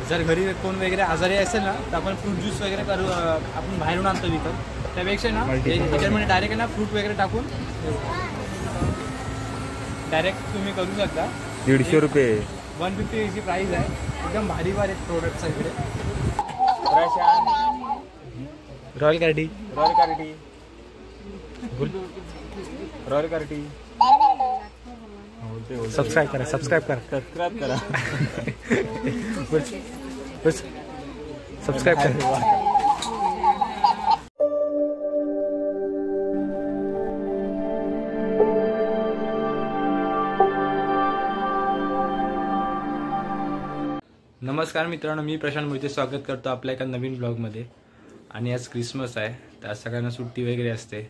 जर घरी कोण वगैरे आजारी असेल ना तर आपण फ्रूट ज्यूस वगैरे करू, आपण बाहेरून आणतो विकत, त्यापेक्षा ना त्याच्यामध्ये डायरेक्ट ना फ्रूट वगैरे टाकून डायरेक्ट तुम्ही करू शकता. 150 रुपये 150 ची प्राईस आहे. एकदम भारी भारी प्रोडक्ट्स आहे इकडे. रॉयल कार्टी सबस्क्राईब करा बस सबस्क्राईब करा. नमस्कार मित्रांनो, मी प्रशांत मोहिते स्वागत करतो आपल्या एका नवीन ब्लॉगमध्ये. आणि आज क्रिसमस आहे, तर आज सगळ्यांना सुट्टी वगैरे असते.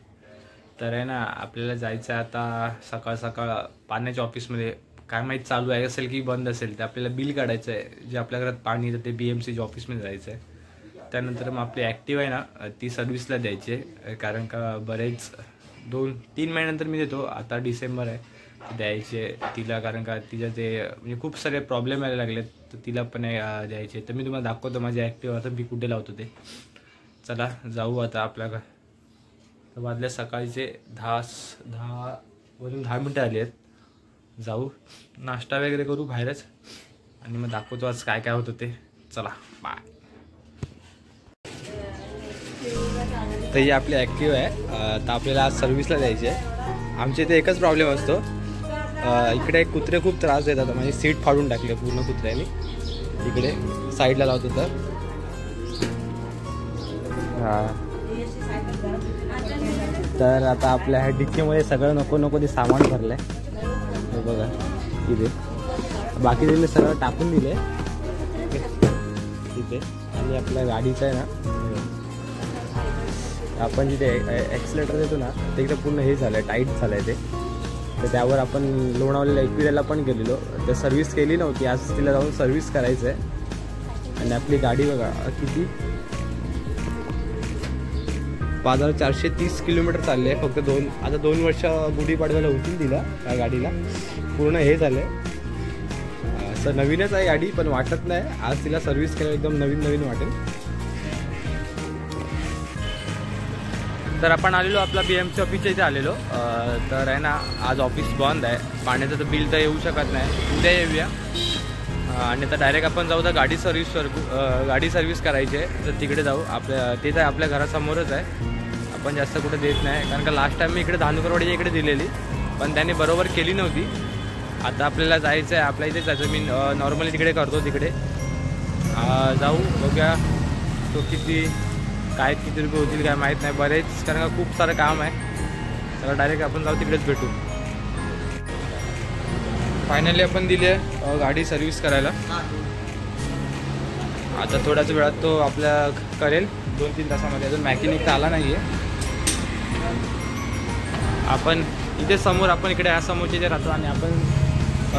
तर आहे ना आपल्याला जायचं आहे आता सकाळ सकाळ पाण्याच्या ऑफिसमध्ये. काय माहीत चालू आहे असेल की बंद असेल, तर आपल्याला बिल काढायचं आहे. जे आपल्या घरात पाणी येतं ते BMCच्या ऑफिसमध्ये जायचं आहे. त्यानंतर मग आपली ॲक्टिव्ह आहे ना ती सर्व्हिसला द्यायची आहे. कारण का बरेच 2-3 महिन्यानंतर मी देतो, आता डिसेंबर आहे द्यायचे तिला. कारण का तिच्या ते म्हणजे खूप सारे प्रॉब्लेम यायला लागलेत, तर तिला पण द्यायचे. तर मी तुम्हाला दाखवतो माझी ॲक्टिव्ह आता मी कुठे लावतो ते. चला जाऊ आता आपल्या. तर वाजल्या सकाळचे 10 वरून 10 मिनटं आली आहेत. जाऊ नाश्ता वगैरे करू बाहेरच आणि मग दाखवतो आज काय काय होतं ते. चला बाय. तर ही आपली ॲक्टिव्ह आहे, तर आपल्याला आज सर्व्हिसला द्यायची आहे. आमच्या इथे एकच प्रॉब्लेम असतो, इकडे कुत्रे खूप त्रास देतात. माझी सीट फाडून टाकली पूर्ण कुत्र्याने. इकडे साईडला लावतो तर आता आपल्या ह्या डिक्कीमध्ये सगळं नको ते सामान भरलं आहे. बघा इथे बाकी दिले सगळं टाकून दिले इथे. आणि आपल्या गाडीचं आहे ना, आपण जिथे ॲक्सिलेटर देतो ना ते एकदम पूर्ण हे झालं आहे, टाईट झालं आहे ते. तर त्यावर आपण लोणावळ्याला एकविराला पण गेलेलो, तर सर्व्हिस केली नव्हती. आज तिला जाऊन सर्व्हिस करायचं आहे. आणि आपली गाडी बघा किती 5430 किलोमीटर चालले आहे फक्त. आता 2 वर्ष गुढीपाडव्याला होतील तिला त्या गाडीला. पूर्ण हे झालं आहे, असं नवीनच आहे गाडी पण वाटत नाही. आज तिला सर्व्हिस केलं एकदम नवीन वाटेल. तर आपण आलेलो आपला BMC ऑफिसच्या इथे आलेलो. तर आहे ना आज ऑफिस बंद आहे. पाण्याचं तर बिल तर येऊ शकत नाही, उद्या येऊया. आणि आता डायरेक्ट आपण जाऊ तर गाडी सर्व्हिस करायची आहे, तर तिकडे जाऊ. तेच आहे आपल्या घरासमोरच आहे. आपण जास्त कुठे देत नाही, कारण का लास्ट टाइम मी इकडे धानुकरवाडीच्या इकडे दिलेली पण त्याने बरोबर केली नव्हती. आता आपल्याला जायचं आहे, आपल्या इथेच जायचं. मी नॉर्मली तिकडे करतो, तिकडे जाऊ बघूया तो किती रुपये होतील काय माहीत नाही. बरेच कारण का खूप सारं काम आहे. तर डायरेक्ट आपण जाऊ तिकडेच भेटू. फायनली आपण दिली आहे गाडी सर्व्हिस करायला. आता थोड्याच वेळात तो आपल्या करेल 2-3 तासामध्ये. अजून मॅकॅनिक तर आला नाही आहे. आपण इथे समोर, आपण इकडे या समोरचे जे राहतो आणि आपण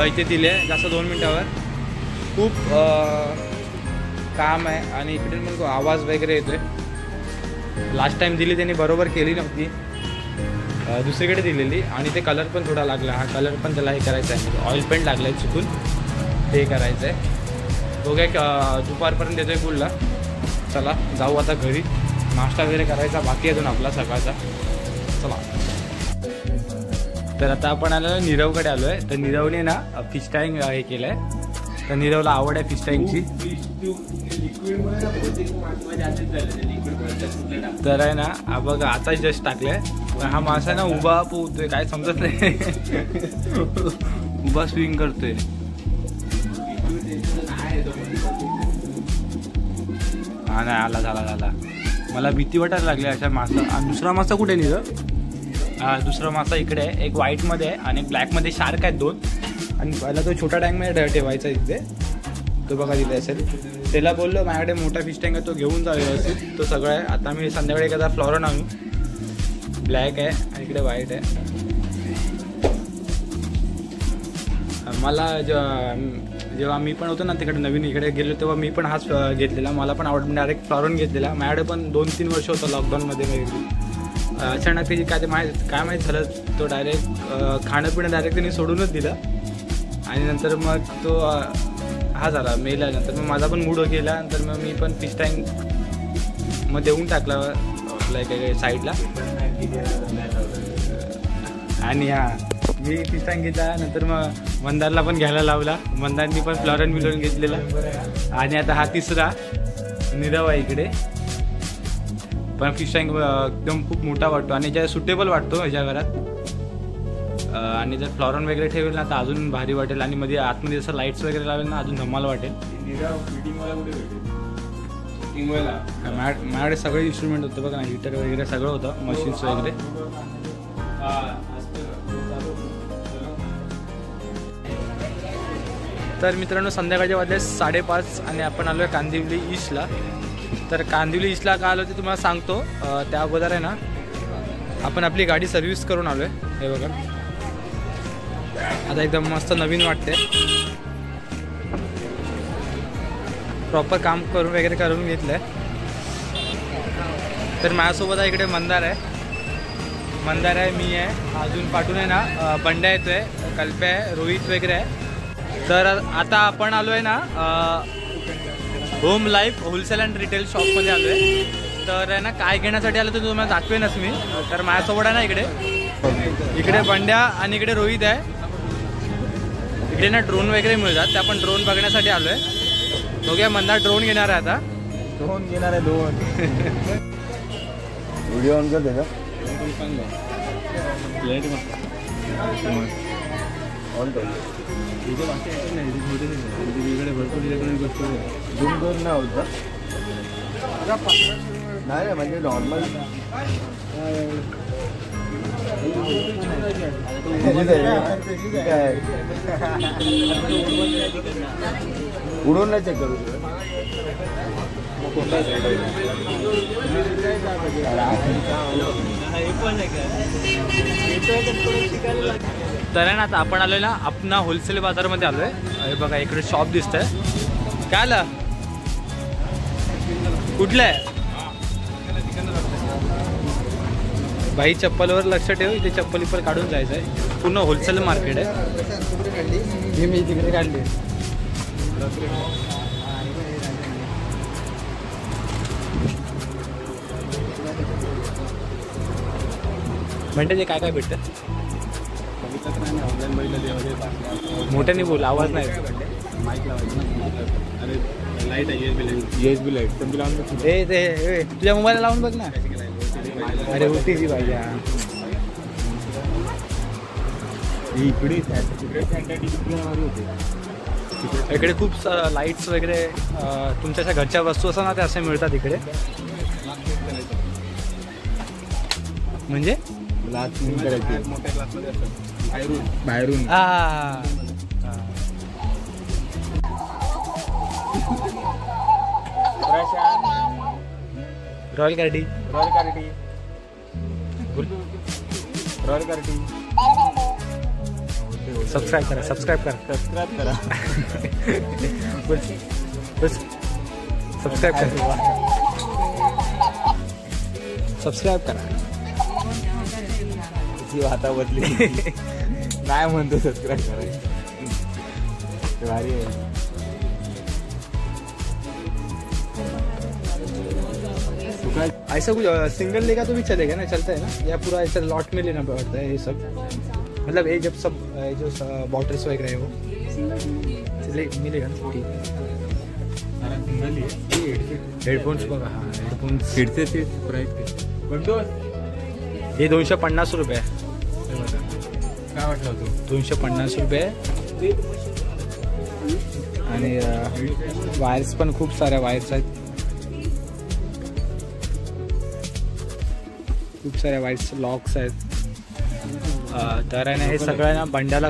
इथे दिले आहे जास्त 2 मिनटावर. खूप काम आहे आणि इकडे मग आवाज वगैरे येतोय. लास्ट टाइम दिली त्यांनी बरोबर केली नव्हती, दुसरीकडे दिलेली. आणि ते कलर पण थोडा लागला. हा कलर पण त्याला हे करायचं आहे, ऑइल पेंट लागलं आहे चुकून, ते करायचं आहे. बघूया दुपारपर्यंत येतोय फुलला. चला जाऊ आता घरी. नाश्ता वगैरे करायचा बाकी अजून आपला सकाळचा. चला. तर आता आपण आलो नीरवकडे आलो आहे. तर नीरवने ना फिश टँक हे केलं आहे. तर नीरवला आवड आहे फिश टँकची. तर आहे ना हा बघा आता जस्ट टाकलाय. हा मासा ना उभा पोहतोय, काय समजत नाही. उभा स्विंग करतोय. हा नाही आला झाला. मला भीती वाटायला लागली अशा मासा. आणि दुसरा मासा कुठे निघ? दुसरा मासा इकडे आहे. एक व्हाईटमध्ये आहे आणि एक ब्लॅकमध्ये. शार्क आहेत 2. आणि पहिला तो छोटा टँकमध्ये ठेवायचा इथे, तो बघा तिथे असेल. त्याला बोललो माझ्याकडे मोठा फिश टँक आहे तो घेऊन जा व्यवस्थित. तो सगळं आहे. आता मी संध्याकाळी एखादा फ्लॉरन आणू. ब्लॅक आहे आणि इकडे व्हाईट आहे. मला जेव्हा मी पण होतो ना तिकडे नवीन इकडे गेलो तेव्हा मी पण हाच घेतलेला. मला पण आवड, डायरेक्ट फ्लॉरन घेतलेला. माझ्याकडे पण 2-3 वर्ष होतं लॉकडाऊनमध्ये. मी अचानक त्याची काय माहीत झालं, तो डायरेक्ट खाणं पिणं डायरेक्ट त्यांनी सोडूनच दिलं. आणि नंतर मग तो हा झाला मेल्यानंतर मग माझा पण मूड गेला. नंतर मग मी पण फिश टँक मग देऊन टाकला आपल्या काही साईडला. आणि हा मी फिश टँक घेतला. नंतर मग मंदारला पण घ्यायला लावला. मंदारनी पण फ्लॉरन मिळून घेतलेला. आणि आता हा तिसरा नीरव आहे इकडे. पण फिश टँक एकदम खूप मोठा वाटतो आणि ज्या सुटेबल वाटतो ह्याच्या घरात. आणि जर फ्लॉरन वगैरे ठेवेल ना तर अजून भारी वाटेल. आणि मध्ये आतमध्ये जसं लाईट्स वगैरे लावेल ना अजून धमाल वाटेल. माझ्याकडे सगळे इन्स्ट्रुमेंट होतं बघा ना. हीटर वगैरे सगळं होतं. मशीन्स वगैरे. तर मित्रांनो संध्याकाळच्या वाजले 5:30 आणि आपण आलो आहे कांदिवली ईस्टला. तर कांदिवली ईस्टला का आलो ते तुम्हाला सांगतो. त्या अगोदर आहे ना आपण आपली गाडी सर्व्हिस करून आलो आहे. हे बघा आता एकदम मस्त नवीन वाटते. प्रॉपर काम करून वगैरे करून घेतलं आहे. तर माझ्यासोबत आहे इकडे मंदार आहे. मंदार आहे, मी आहे, अजून पाठवून आहे ना बंड्या येतो आहे, कल्प्या आहे, रोहित वगैरे आहे. तर आता आपण आलो आहे ना home life wholesale and retail शॉपमध्ये आलो आहे. तर आहे ना काय घेण्यासाठी आलं तर तुम्हाला दाखवेनच मी. तर माझ्यासोबत आहे ना इकडे बंड्या आणि इकडे रोहित आहे. इकडे ना ड्रोन वगैरे मिळतात. ते आपण ड्रोन बघण्यासाठी आलो आहे. बघूया मंदार ड्रोन घेणार आहे. आता ड्रोन घेणार आहे. दोन व्हिडिओ ऑन करते का? ऑन झूम करून नाही होत नाही म्हणजे नॉर्मल उडून नाही चेक करू. तर आहे ना आता आपण आलोय ना आपणा होलसेल बाजारमध्ये आलोय. हे बघा इकडे शॉप दिसतंय. काय आलं कुठलं आहे भाई? चप्पलवर लक्ष ठेव. इथे चप्पल काढून जायचं आहे. पूर्ण होलसेल मार्केट आहे. मी तिकडे काढली. म्हणते ते काय काय भेटतं? मोठ्याने बोल, आवाज नाही. लाईट आहे USB लाईट. तुझ्या मोबाईल लावून बघ ना. अरे OTG पाहिजे. इकडे खूप लाईट्स वगैरे तुमच्या घरच्या वस्तू असं ना ते असे मिळतात इकडे. म्हणजे बाहेरून रॉयल कार्डी सबस्क्राईब करा. सबस्क्राईब करा. सबस्क्राईब करा. आता बदली नाही म्हणतो सबस्क्राईब करायचं. भारी आहे. ऐसा कुछ सिंगल लेगा तो भी चलेगा ना? चलता है ना? या पूरा ऐसा लॉट में लेना पड़ता है ये सब? मतलब ये जब सब जो बॉटल्स वगैरह है वो मिलेगा ना? ठीक है. हेडफोन्स बघा. हाँ हेडफोन्स फिरते प्राईस हे 250 रुपये. काय वाटलं होतं? 250 रुपये. आणि वायर्स पण खूप साऱ्या वायर्स आहेत. खूप साऱ्या वायर्स लॉक्स आहेत. तर आहे ना हे सगळं ना बंड्याला.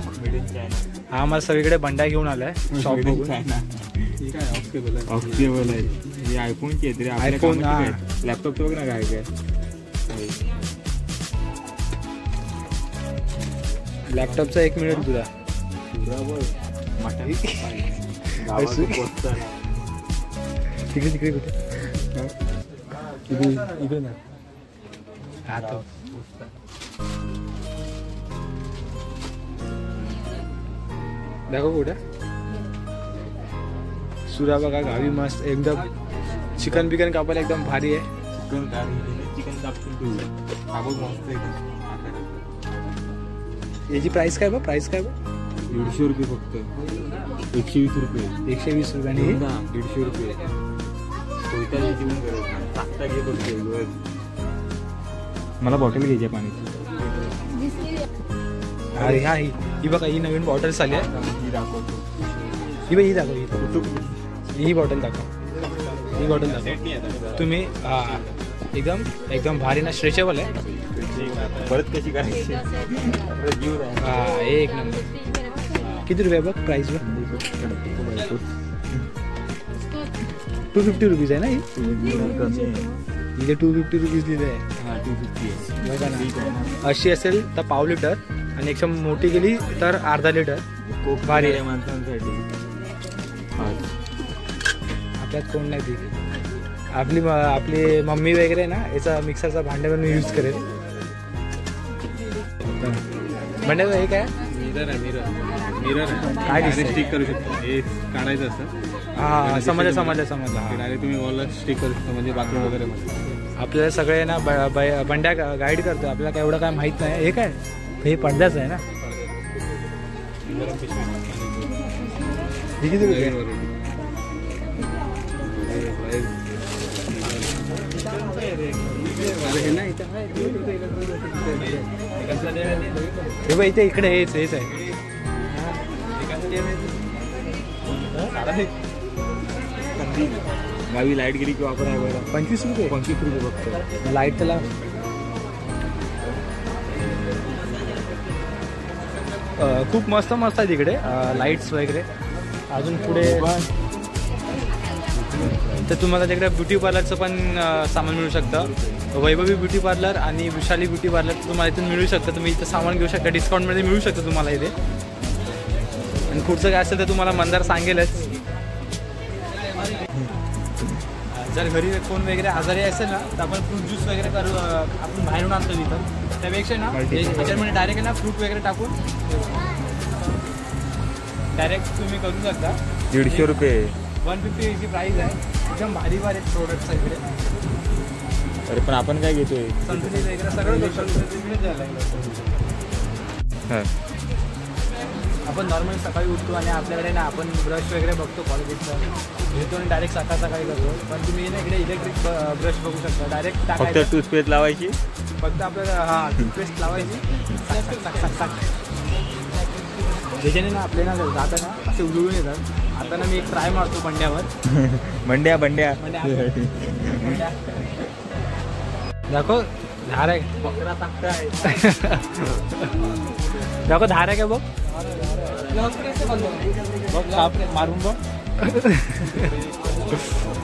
हा मला सगळीकडे बंड्या घेऊन आलाय शॉप बघून. ऑक्सिबल आहे. हे आयफोनची आहे. आयफोन लॅपटॉपचं बघ ना काय काय. लॅपटॉपचा एक मिळेल तुला. तिकडे तिकडे कुठे इकडे ना. दाखव कुठे. सुरा बघा गावी मस्त एकदम चिकन बिकन कापायला एकदम भारी आहे. चिकन कापून ठेवू कापून मस्त एकदम. याची प्राइस काय बघ, प्राइस काय बघ? 150 रुपये फक्त. 120 रुपये. 120 रुपये आणि 150 रुपये. कोयता जेवण करत टाकता घे बघते. मला बॉटल घ्यायची आहे पाण्याची. अरे हा ही बघा, ही नवीन बॉटल आली आहे. ही दाखवतो. ही बघ, ही दाखव, ही बॉटल दाखव, ही बॉटल दाखव तुम्ही. हा एकदम एकदम भारी ना, स्ट्रेचेबल आहे. परत कशी करायची? हा एक नंबर. किती रुपये बघ प्राइस बघ? 250 रुपीज आहे ना ही. इथे 250 रुपीज लिहिलं आहे. 250 बघा ना, अशी असेल तर पाव लिटर आणि एकदम मोठी गेली तर अर्धा लिटर. खूप भारी आहे माणसांसाठी. आपल्यात कोण नाही ती. आपली मम्मी वगैरे ना याचा मिक्सरचा भांडे बनवून यूज करेल. भांड्याचं हे काय? मिरर आहे. मिरर आहे. काय दिसतंय? स्टिक करू शकतो. हे काढायचं असतं. हा समजलं हा. डायरेक्ट तुम्ही वॉलला स्टिक करू शकता, म्हणजे बाथरूम वगैरे मध्ये. आपल्याला सगळे ना बंड्या गाईड करतो. आपल्याला काय एवढं काय माहित नाही. हे काय? हे पडद्याच आहे ना. हे किती रुपये? हे बघ इथे इकडे हेच आहे. गावी लाईट गेली की वापर आहे बघा. 25 रुपये. 25 रुपये फक्त. लाईट त्याला खूप मस्त मस्त आहे तिकडे लाईट्स वगैरे. अजून पुढे तर तुम्हाला तिकडे ब्युटी पार्लरचं पण सामान मिळू शकतं. वैभवी ब्युटी पार्लर आणि विशाली ब्युटी पार्लर तुम्हाला इथून मिळू शकतं. तुम्ही इथं सामान घेऊ शकता, डिस्काउंटमध्ये मिळू शकतं तुम्हाला इथे. आणि पुढचं काय असेल तर तुम्हाला मंदार सांगेलच. जर घरी कोण वगैरे आजारी असेल ना तर आपण फ्रूट ज्यूस वगैरे करू, आपण बाहेरून आणतो इथं. त्यापेक्षा ना त्याच्यामध्ये डायरेक्ट आहे ना फ्रूट वगैरे टाकून डायरेक्ट तुम्ही करू शकता. 150 रुपये. 150 याची प्राईस आहे. एकदम भारी भारी प्रोडक्ट्स आहे इकडे. अरे पण आपण काय घेतोय? संतुलित वगैरे सगळं करू शकतो. आपण नॉर्मली सकाळी उठतो आणि आपल्याकडे ना आपण ब्रश वगैरे बघतो कॉलेजचा घेतो आणि डायरेक्ट सकाळी करतो. पण तुम्ही ना इकडे इलेक्ट्रिक ब्रश बघू शकता. डायरेक्ट फक्त टूथपेस्ट लावायची. फक्त आपल्याला हा टूथपेस्ट लावायची. त्याच्याने ना आपल्याला जाताना असे उजळून येतात. आता ना मी एक ट्राय मारतो बंड्यावर. बंड्या दाखव धार आहे. दाखव धार आहे का बघ. मारून बघ.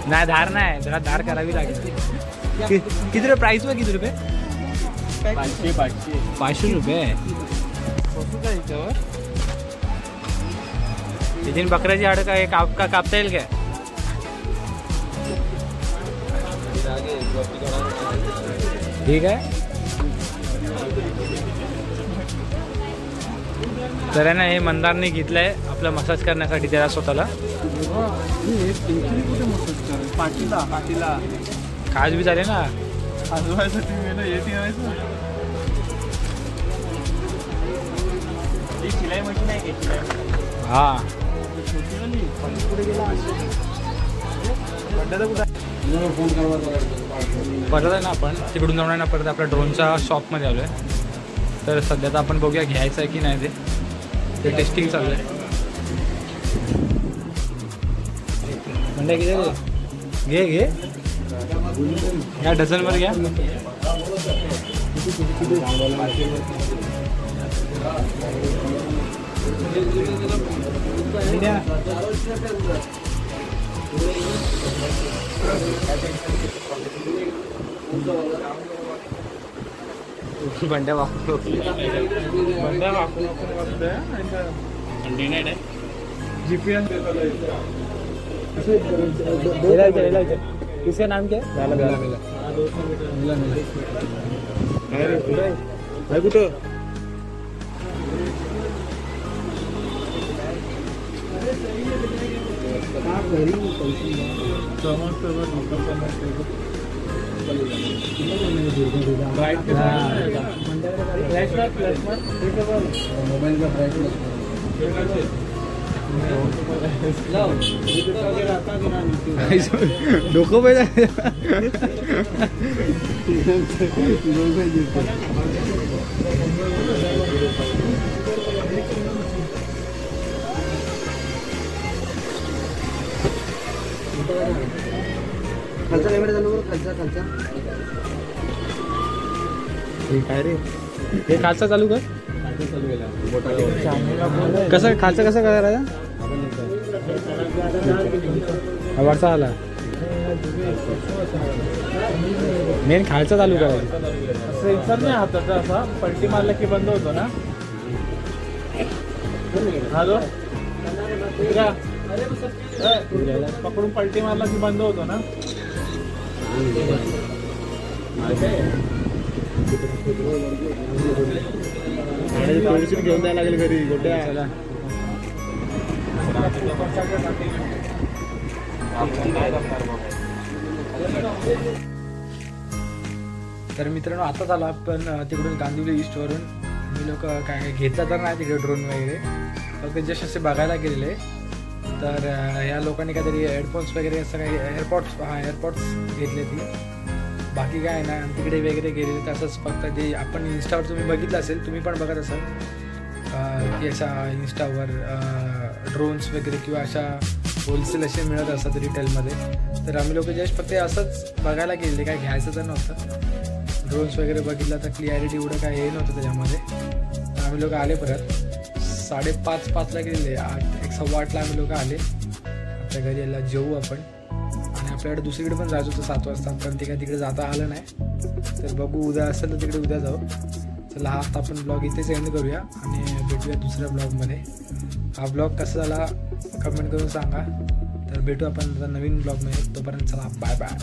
नाही धार नाही, जरा धार करावी लागेल. किती रुपये प्राइस बघ? किती रुपये? 500 रुपये. त्याची बकऱ्याची हाड काय कापता येईल काय? ठीक आहे. तर आहे ना हे मंदारने घेतलंय आपला मसाज करण्यासाठी त्याला स्वतःला. पाठीला खास बी झाले ना. हा परत आहे ना आपण तिकडून जाऊन आहे ना परत आपल्या ड्रोनच्या शॉपमध्ये आलो आहे. तर सध्या तर आपण बघूया घ्यायचं आहे की नाही ते टेस्टिंग चालू आहे. म्हणजे किती घे या डझनवर घ्या. बंड्या वापरू GPS किसका नाम क्या है? कुठं डोकं पाहिजे. खालचा कॅमेरा चालू करू. खालचा काय रे हे खालचा चालू कर. कसं खालचं कसं करायचं. वरचा आला मेन खालचा चालू करायचं. सेन्सर नाही हाताचा असा पलटी मारला की बंद होतो ना. हॅलो पकडून पलटी मारला की बंद होतो ना. घेऊन द्यायला लागेल घरी गोट्या. तर मित्रांनो आताच आला पण तिकडून गांधीवली ईस्टवरून. मी लोक काय घेतला तर नाही तिकडे ड्रोन वगैरे, फक्त जस्ट असे बघायला गेलेले. तर या लोकांनी काहीतरी हेडफोन्स वगैरे असं काही एअरपॉड्स घेतले ती. बाकी काय ना तिकडे वगैरे गेलेले. तसंच फक्त जे आपण इन्स्टावर तुम्ही बघितलं असेल, तुम्ही पण बघत असाल की अशा इन्स्टावर ड्रोन्स वगैरे किंवा अशा होलसेल असे मिळत असतात रिटेलमध्ये. तर आम्ही लोक जस्ट फक्त असंच बघायला गेलेले, काय घ्यायचं तर नव्हतं. ड्रोन्स वगैरे बघितलं तर क्लिअरिटी एवढं काय हे नव्हतं त्याच्यामध्ये. तर आम्ही लोक आले परत 5:30-5ला गेलेले. 8:15ला आम्ही लोक आले आपल्या घरी. यायला जेवू आपण. आणि आपल्याकडे दुसरीकडे पण जायचं होतं 7 वाजता, पण ते काय तिकडे जाता आलं नाही. तर बघू उद्या असेल तर तिकडे उद्या जाऊ. चला हा आपण ब्लॉग इथेच एंड करूया आणि भेटूया दुसऱ्या ब्लॉगमध्ये. हा ब्लॉग कसा झाला कमेंट करून सांगा. तर भेटू आपण नवीन ब्लॉगमध्ये. तोपर्यंत चला बाय बाय.